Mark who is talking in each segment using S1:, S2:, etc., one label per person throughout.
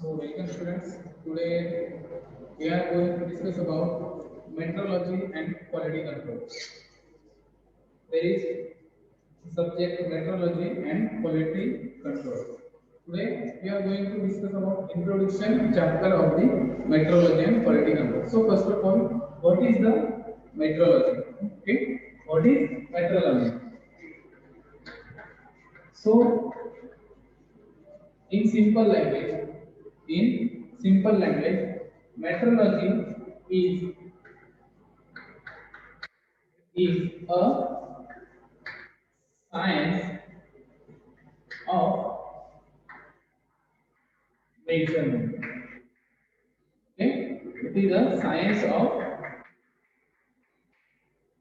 S1: So, welcome students. Today we are going to discuss about metrology and quality control. There is subject metrology and quality control. Today we are going to discuss about introduction chapter of the metrology and quality control. So, first of all, what is the metrology? Okay, what is metrology? So, in simple language, metrology is a science of measurement. Okay, it is a science of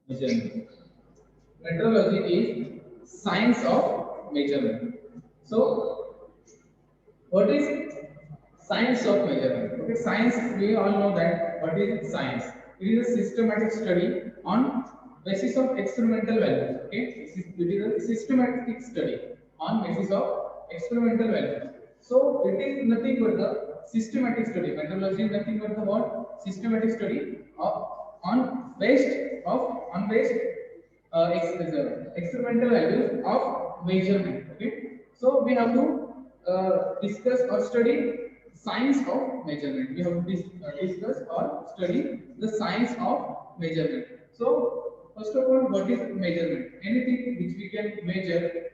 S1: measurement. Metrology is science of measurement. So, what is science of measurement? Okay, science, we all know that what is science? It is a systematic study on basis of experimental values. Okay, it is a systematic study on basis of experimental values. So it is nothing but the systematic study. Metrology is nothing but the what? Systematic study of on based experimental values of measurement. Okay, so we have to discuss or study science of measurement. We have to discuss or study the science of measurement. So first of all, what is measurement? Anything which we can measure.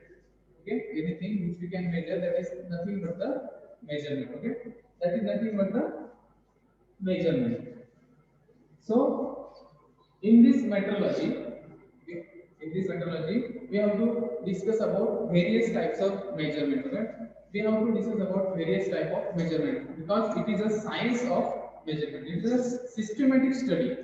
S1: Okay, anything which we can measure, that is nothing but the measurement. Okay, that is nothing but the measurement. So in this metrology, we have to discuss about various types of measurement. Okay? We have to discuss about various type of measurement because it is a science of measurement. It is a systematic study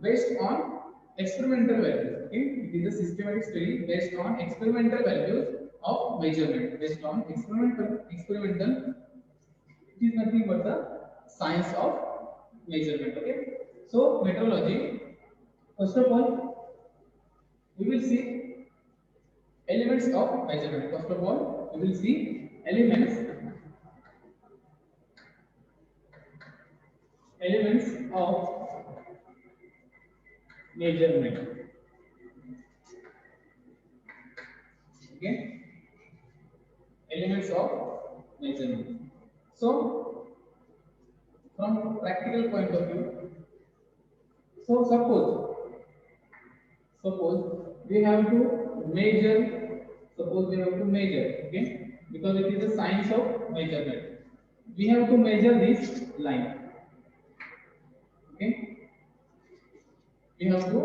S1: based on experimental values. Okay? It is a systematic study based on experimental values of measurement. Based on experimental, it is nothing but the science of measurement. Okay? So metrology. First of all, we will see elements of measurement. First of all, we will see elements of measurement. Okay, elements of measurement. So, from practical point of view, so suppose we have to measure. Suppose we have to measure. Okay, because it is a science of measurement. We have to measure this line. Okay, we have to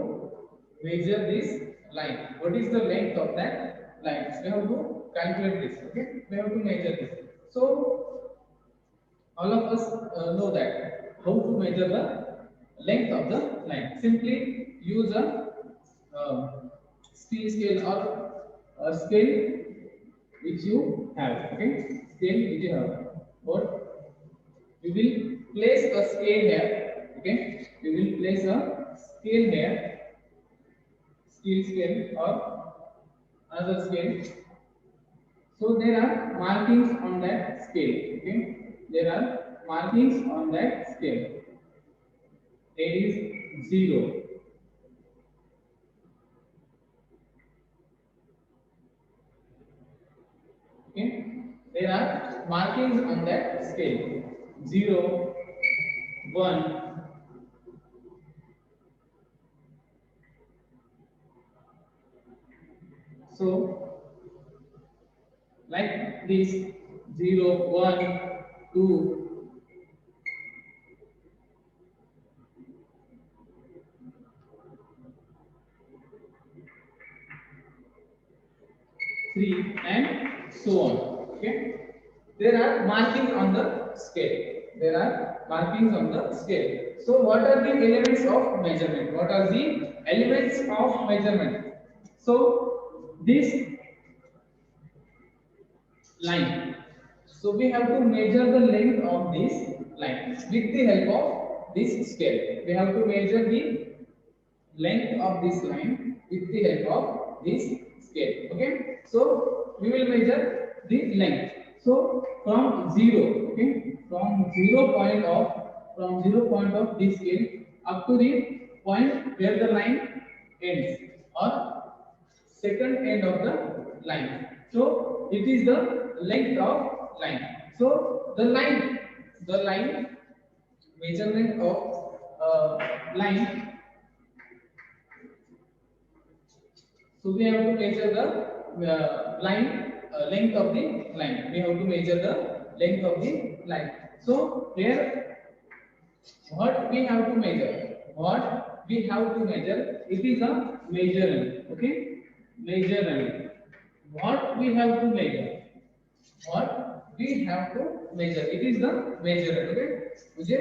S1: measure this line. What is the length of that line? We have to calculate this. Okay, we have to measure this. So all of us know that how to measure the length of the line. Simply use a steel scale or a scale which you have. Okay, scale which you have. What we will place a scale here. Okay, we will place a scale here, steel scale or another scale. So there are markings on that scale. Okay, there are markings on that scale. There is 0. Okay, there are markings on that scale. 0, 1. So like this, 0, 1, 2, 3, and so on. Okay, there are markings on the scale. There are markings on the scale. So what are the elements of measurement? What are the elements of measurement? So this line. So we have to measure the length of this line with the help of this scale. We have to measure the length of this line with the help of this scale. Okay, so we will measure the length. So from 0, okay, from zero point of this scale up to the point where the line ends, or second end of the line. So it is the length of line. So the line measurement of line. So we have to measure the line length of the line. We have to measure the length of the line. So here, what we have to measure? What we have to measure? It is a measurement. Okay, measurement. What we have to measure? What we have to measure? It is the measurement. Okay, म्हणजे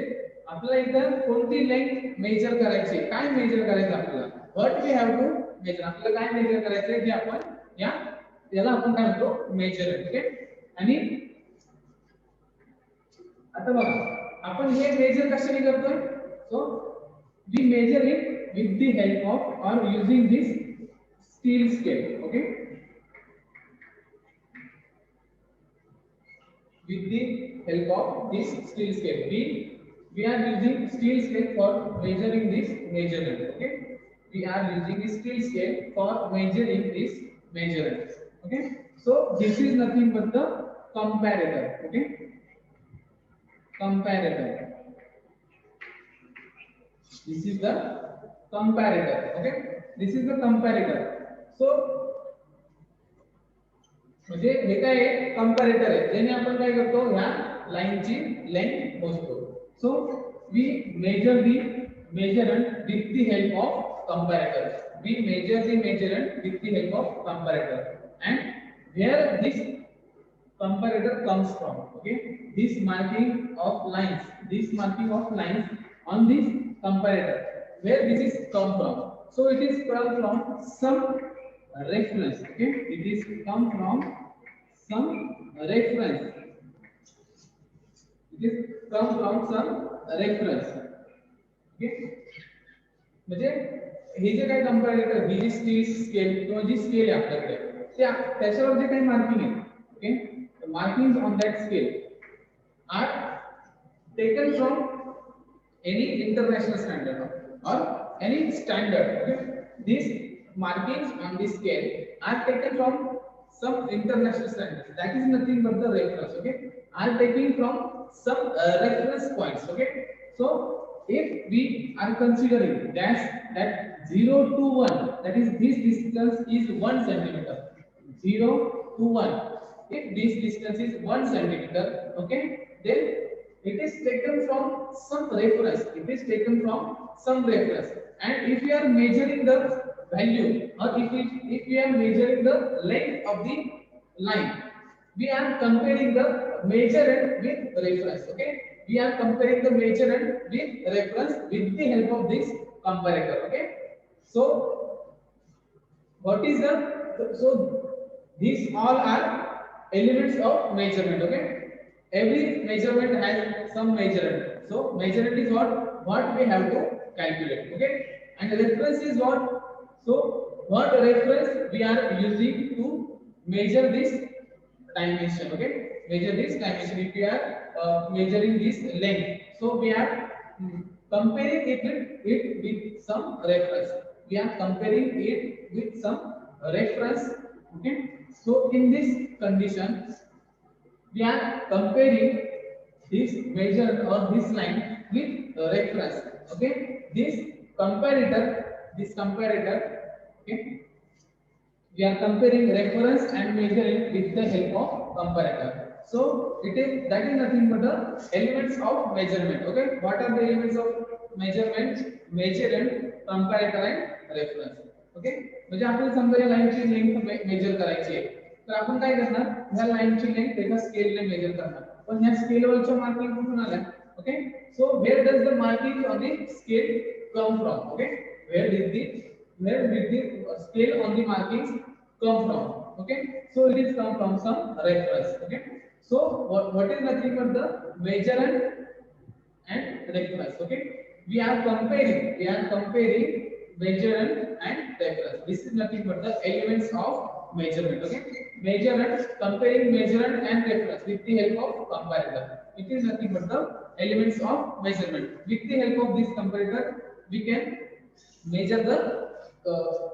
S1: आपल्याला इथं कोणती length major करायची, काय measure करायचं आपल्याला? What we have to measure, आपल्याला काय मेजर करायचं जे आपण याला आपण काय म्हणतो मेजर. ओके, आणि आता बघा आपण हे मेजर कशाने करतोय? So we measure it with the help of or using this steel scale. Okay, with the help of this steel scale. We are using steel scale for measuring this measurement. Okay, we are using the steel scale for measuring this measurement. Okay, so this is nothing but the comparator. Okay, comparator. This is the comparator. Okay, this is the comparator. So म्हणजे हे काय आहे? Comparator आहे, ज्याने आपण काय करतो, ह्या लाईनची लेंथ मोजतो. So we measure the measurement with the help of comparator. We measure the measurement with the help of comparator. And where this comparator comes from. Okay, this marking of lines on this comparator, where this is come from? So it is come from some reference. Okay, it is come from some reference. It is come from some reference. Okay, म्हणजे हे जे काही comparator, ही जी steel scale किंवा जी scale आहे आपल्याकडे, त्याच्यावर जे काही marking आहे, okay, the markings on that scale are taken from any international standard or any standard. Okay, these markings on this scale are taken from some international standard, that is nothing but the reference. Okay, are taken from some reference points. Okay, so if we are considering that 0 to 1, that is this distance is 1 centimeter, 0 to 1, if this distance is 1 centimeter, okay, then it is taken from some reference. It is taken from some reference. And if we are measuring the value, or if we are measuring the length of the line, we are comparing the measurement with reference. Okay, we are comparing the measurement with reference with the help of this comparator. Okay, so what is the, so these all are elements of measurement. Okay, every measurement has some measurement. So measurement is what we have to calculate. Okay, and reference is what? So what reference we are using to measure this dimension. Okay, measure this dimension. If we are measuring this length, so we are comparing it with some reference. We are comparing it with some reference. Okay, so in this condition, we are comparing this measure or this line with reference. Okay, this comparator, okay, we are comparing reference and measuring with the help of comparator. So that is nothing but the elements of measurement. Okay, what are the elements of measurement? Measurement, comparator and reference. Okay, म्हणजे आपल्याला समजा या लाईनची length major करायची आहे, तर आपण काय करणार, ह्या लाईनची लेंथ एका स्केलने मेजर करणार. पण ह्या स्केलवरच्या मार्किंग कुठून आल्या? Okay, so wear does the marking on the scale come from? Okay, where did the scale on the markings come from? Okay, so it is come from some reference. Okay, so what is nothing but the measurement and reference. Okay, we are comparing measurement and reference. This is nothing but the elements of measurement. Okay, measurement, comparing measurement and reference with the help of comparator. It is nothing but the elements of measurement. With the help of this comparator, we can measure the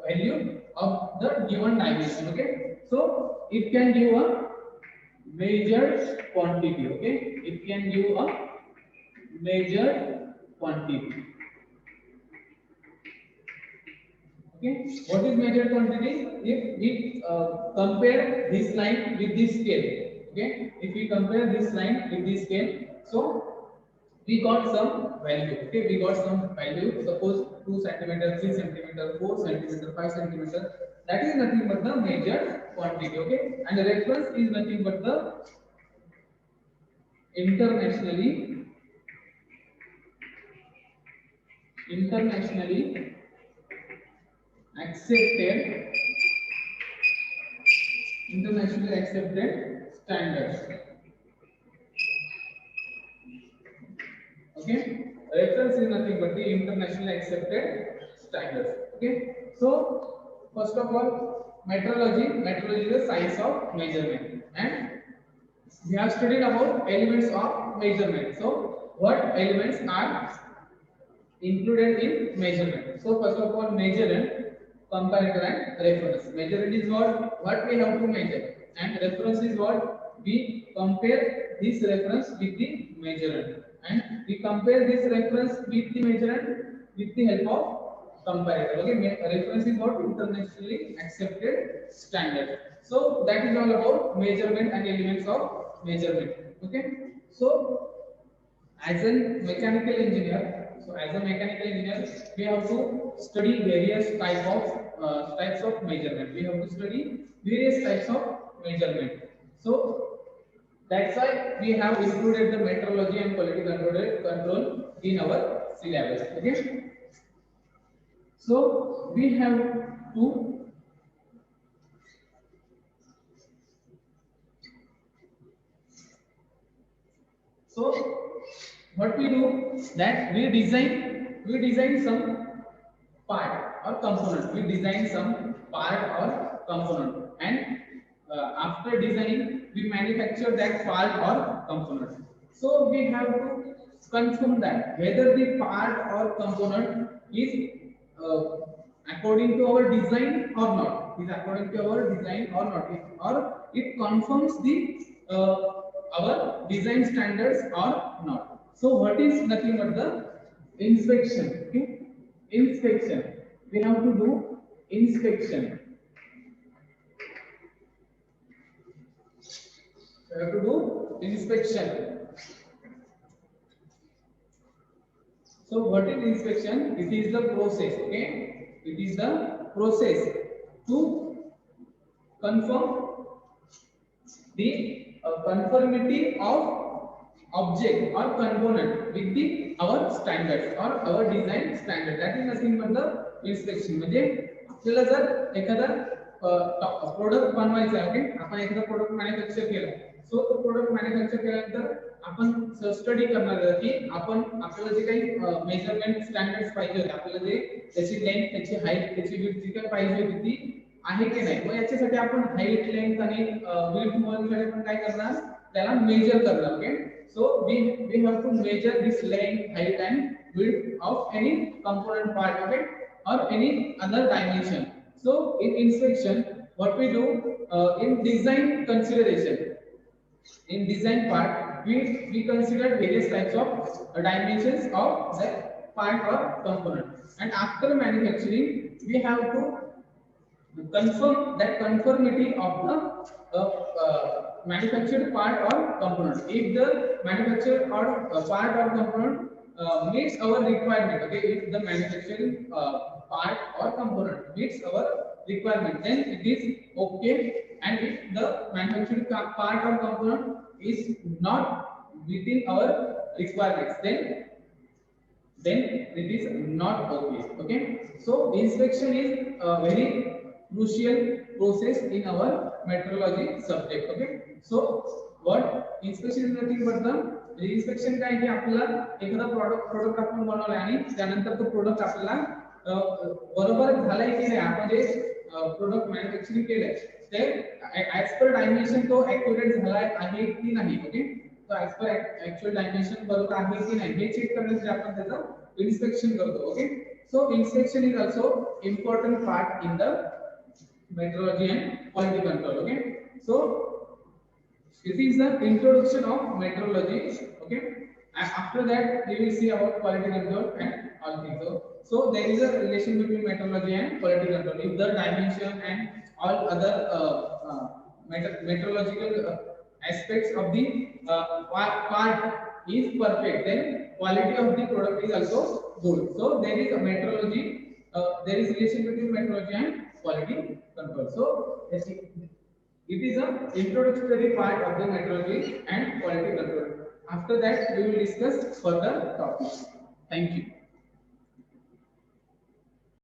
S1: value of the given dimension. Okay, so it can give a measured quantity. Okay, it can give a measured quantity. Okay, what is measured quantity? If we compare this line with this scale, okay, if we compare this line with this scale, so we got some value. Okay, we got some value. Suppose 2 centimeter, 3 centimeter, 4 centimeter, 5 centimeter. That is nothing but the measured quantity. Okay, and the reference is nothing but the internationally accepted internationally accepted standards. Okay, reference is nothing but the internationally accepted standards. Okay, so first of all, metrology is the science of measurement, and we have studied about elements of measurement. So what elements are included in measurement? So first of all, measurement, comparator and reference. Measurement is what we have to measure, and reference is what we compare this reference with the measurement, and we compare this reference with the measurement with the help of comparator. Okay, reference is what internationally accepted standard. So that is all about measurement and elements of measurement. Okay, so as a mechanical engineer, we have to study various types of measurement. We have to study various types of measurement. So that's why we have included the metrology and quality control in our syllabus. Okay, so we have to what we do, that we design some part or component. We design some part or component, and after designing, we manufacture that part or component. So we have to confirm that whether the part or component is according to our design or not. Is according to our design or not, or it confirms the our design standards or not. So what is nothing but the inspection? Okay, inspection. We have to do inspection. We have to do inspection. So what is inspection? It is the process. Okay, it is the process to confirm the conformity of object or component with the our standards or our design standard. That is nothing but the inspection. म्हणजे आपल्याला जर एखादा product बनवायचा आहे, okay, आपण एखादा product manufacture केला, सो तो प्रोडक्ट मॅन्युफॅक्चर केल्यानंतर आपण स्टडी करणार आहे की आपण आपल्याला जे काही मेजरमेंट स्टँडर्ड्स पाहिजे होते, आपल्याला जे त्याची लेंथ, त्याची हाईट, त्याची विड्थ जी काही पाहिजे होती ती आहे की नाही. मग याच्यासाठी आपण हाईट, लेंथ आणि विड्थ मोजण्यासाठी आपण काय करणार, त्याला मेजर करणार. Okay, so we have to measure this length, height and width of any component part of it or any other dimension. So in inspection, what we do in design consideration, in design part, we consider various types of dimensions of that part or component, and after manufacturing we have to confirm that conformity of the manufactured part or component. If the manufactured or part or component meets our requirement, okay, if the manufacturing part or component meets our requirement, then it is okay. And if the manufactured part or component is not within our requirements, then it is not okay. Okay, so inspection is a very crucial process in our metrology subject. Okay, so what inspection is nothing but the inspection काय की आपल्याला एखादा product आपण बनवलाय आणि त्यानंतर तो product आपल्याला बरोबर झालाय की नाही, आपण जे प्रोडक्ट मॅन्युफॅक्चरिंग केलंय ते ऍज पर डायमेन्शन तो ॲक्युरेट झाला आहे की नाही. ओके, तो ऍज पर ऍक्च्युअल डायमेन्शन बरोबर आहे की नाही हे चेक करण्यासाठी आपण त्याचं इन्स्पेक्शन करतो. Okay, so inspection is also important part in the metrology and quality control. Okay, so this is the introduction of metrology. Okay, and after that we will see about quality control and all things. So there is a relation between metrology and quality control. If the dimension and all other metrological aspects of the part is perfect, then quality of the product is also good. So there is a metrology, there is relation between metrology and quality control. So it is an introductory part of the metrology and quality control. After that, we will discuss further topics. Thank you.